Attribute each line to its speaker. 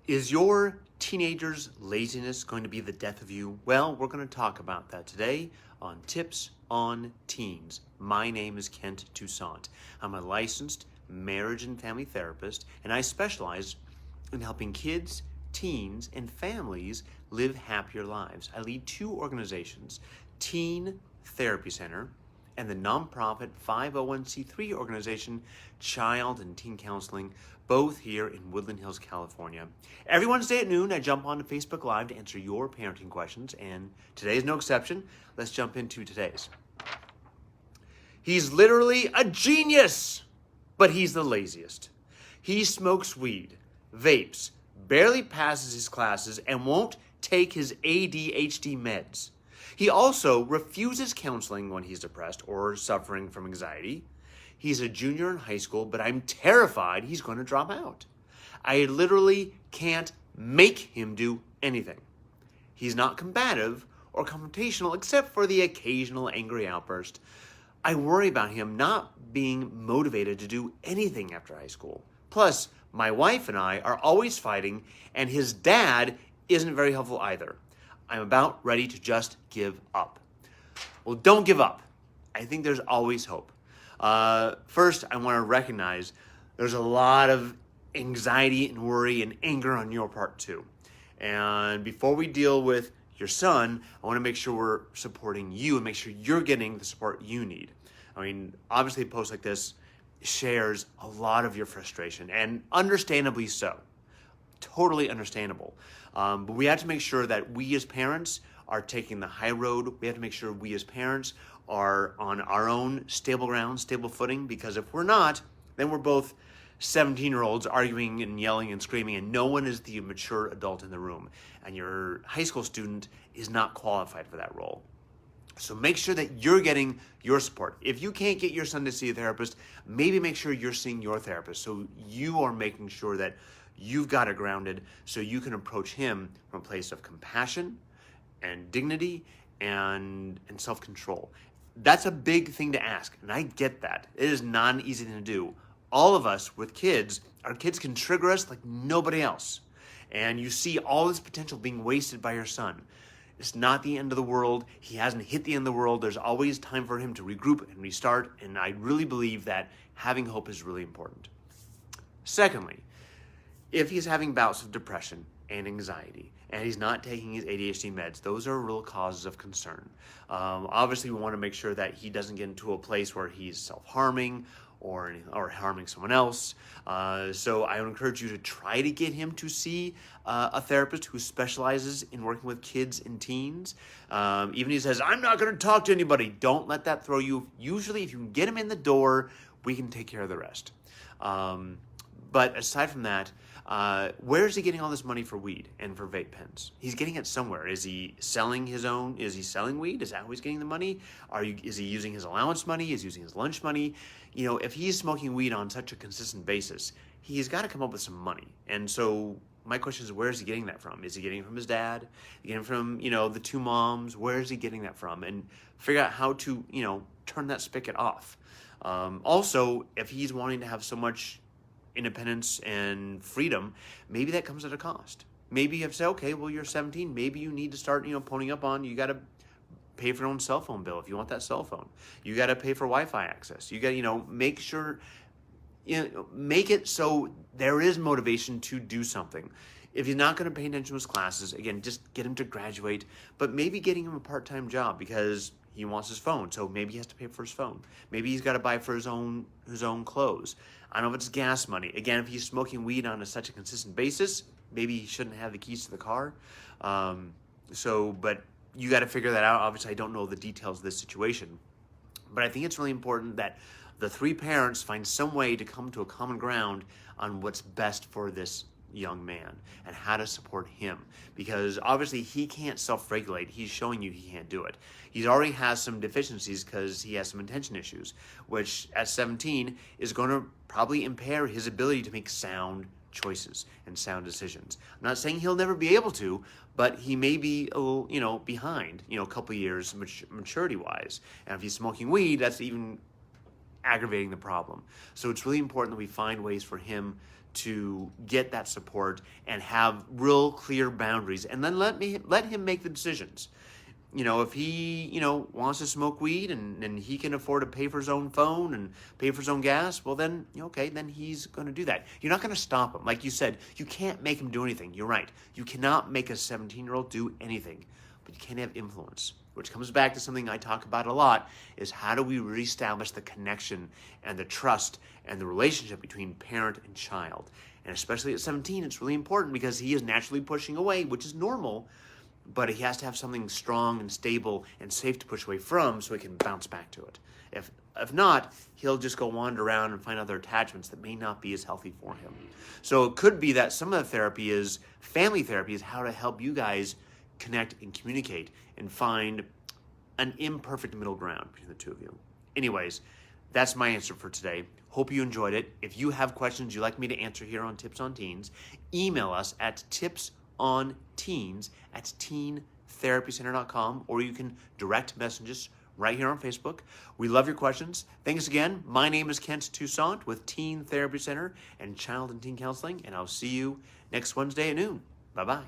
Speaker 1: Is your teenager's laziness going to be the death of you? Well, we're going to talk about that today on Tips on Teens. My name is Kent Toussaint. I'm a licensed marriage and family therapist, and I specialize in helping kids, teens, and families live happier lives. I lead two organizations, Teen Therapy Center and the nonprofit 501c3 organization Child and Teen Counseling, both here in Woodland Hills, California. Every Wednesday at noon, I jump onto Facebook Live to answer your parenting questions, and today is no exception. Let's jump into today's. He's literally a genius, but he's the laziest. He smokes weed, vapes, barely passes his classes, and won't take his ADHD meds. He also refuses counseling when he's depressed or suffering from anxiety. He's a junior in high school, but I'm terrified he's going to drop out. I literally can't make him do anything. He's not combative or confrontational except for the occasional angry outburst. I worry about him not being motivated to do anything after high school. Plus, my wife and I are always fighting, and his dad isn't very helpful either. I'm about ready to just give up. Well, don't give up. I think there's always hope. First, I want to recognize there's a lot of anxiety and worry and anger on your part too. And before we deal with your son, I want to make sure we're supporting you and make sure you're getting the support you need. I mean, obviously a post like this shares a lot of your frustration, and understandably so. Totally understandable. But we have to make sure that we as parents are taking the high road. We have to make sure we as parents are on our own stable ground, stable footing, because if we're not, then we're both 17-year-olds arguing and yelling and screaming, and no one is the mature adult in the room. And your high school student is not qualified for that role. So make sure that you're getting your support. If you can't get your son to see a therapist, maybe make sure you're seeing your therapist. So you are making sure that you've got it grounded so you can approach him from a place of compassion and dignity and self-control. That's a big thing to ask, and I get that. It is not an easy thing to do. All of us with kids, our kids can trigger us like nobody else. And you see all this potential being wasted by your son. It's not the end of the world. He hasn't hit the end of the world. There's always time for him to regroup and restart, and I really believe that having hope is really important. Secondly, if he's having bouts of depression and anxiety, and he's not taking his ADHD meds, those are real causes of concern. Obviously, we want to make sure that he doesn't get into a place where he's self-harming or harming someone else. So I would encourage you to try to get him to see a therapist who specializes in working with kids and teens. Even if he says, I'm not going to talk to anybody, don't let that throw you. Usually, if you can get him in the door, we can take care of the rest. But aside from that, where is he getting all this money for weed and for vape pens? He's getting it somewhere. Is he selling his own? Is he selling weed? Is that how he's getting the money? Is he using his allowance money? Is he using his lunch money? You know, if he's smoking weed on such a consistent basis, he's got to come up with some money. And so my question is, where is he getting that from? Is he getting it from his dad? Is he getting it from, the two moms? Where is he getting that from? And figure out how to, turn that spigot off. Also, if he's wanting to have so much independence and freedom, maybe that comes at a cost. Maybe you have to say, okay, well, you're 17. Maybe you need to start, ponying up on, you got to pay for your own cell phone bill if you want that cell phone. You got to pay for Wi-Fi access. You got to, make sure, make it so there is motivation to do something. If he's not going to pay attention to his classes, again, just get him to graduate, but maybe getting him a part-time job because he wants his phone, so maybe he has to pay for his phone. Maybe he's got to buy for his own clothes. I don't know if it's gas money. Again, if he's smoking weed on such a consistent basis, maybe he shouldn't have the keys to the car. But you got to figure that out. Obviously, I don't know the details of this situation, but I think it's really important that the three parents find some way to come to a common ground on what's best for this young man and how to support him, because obviously he can't self-regulate. He's showing you he can't do it. He already has some deficiencies because he has some attention issues, which at 17 is going to probably impair his ability to make sound choices and sound decisions. I'm not saying he'll never be able to, but he may be a little, behind, a couple of years maturity-wise. And if he's smoking weed, that's even aggravating the problem. So it's really important that we find ways for him to get that support and have real clear boundaries, and then let him make the decisions. If he, wants to smoke weed and he can afford to pay for his own phone and pay for his own gas, well then, okay, then he's going to do that. You're not going to stop him. Like you said, you can't make him do anything. You're right. You cannot make a 17-year-old do anything, but you can have influence, which comes back to something I talk about a lot, is how do we reestablish the connection and the trust and the relationship between parent and child? And especially at 17, it's really important because he is naturally pushing away, which is normal, but he has to have something strong and stable and safe to push away from so he can bounce back to it. If not, he'll just go wander around and find other attachments that may not be as healthy for him. So it could be that some of the therapy is, family therapy is how to help you guys connect and communicate and find an imperfect middle ground between the two of you. Anyways, that's my answer for today. Hope you enjoyed it. If you have questions you'd like me to answer here on Tips on Teens, email us at tipsonteens@teentherapycenter.com, or you can direct message us right here on Facebook. We love your questions. Thanks again. My name is Kent Toussaint with Teen Therapy Center and Child and Teen Counseling, and I'll see you next Wednesday at noon. Bye-bye.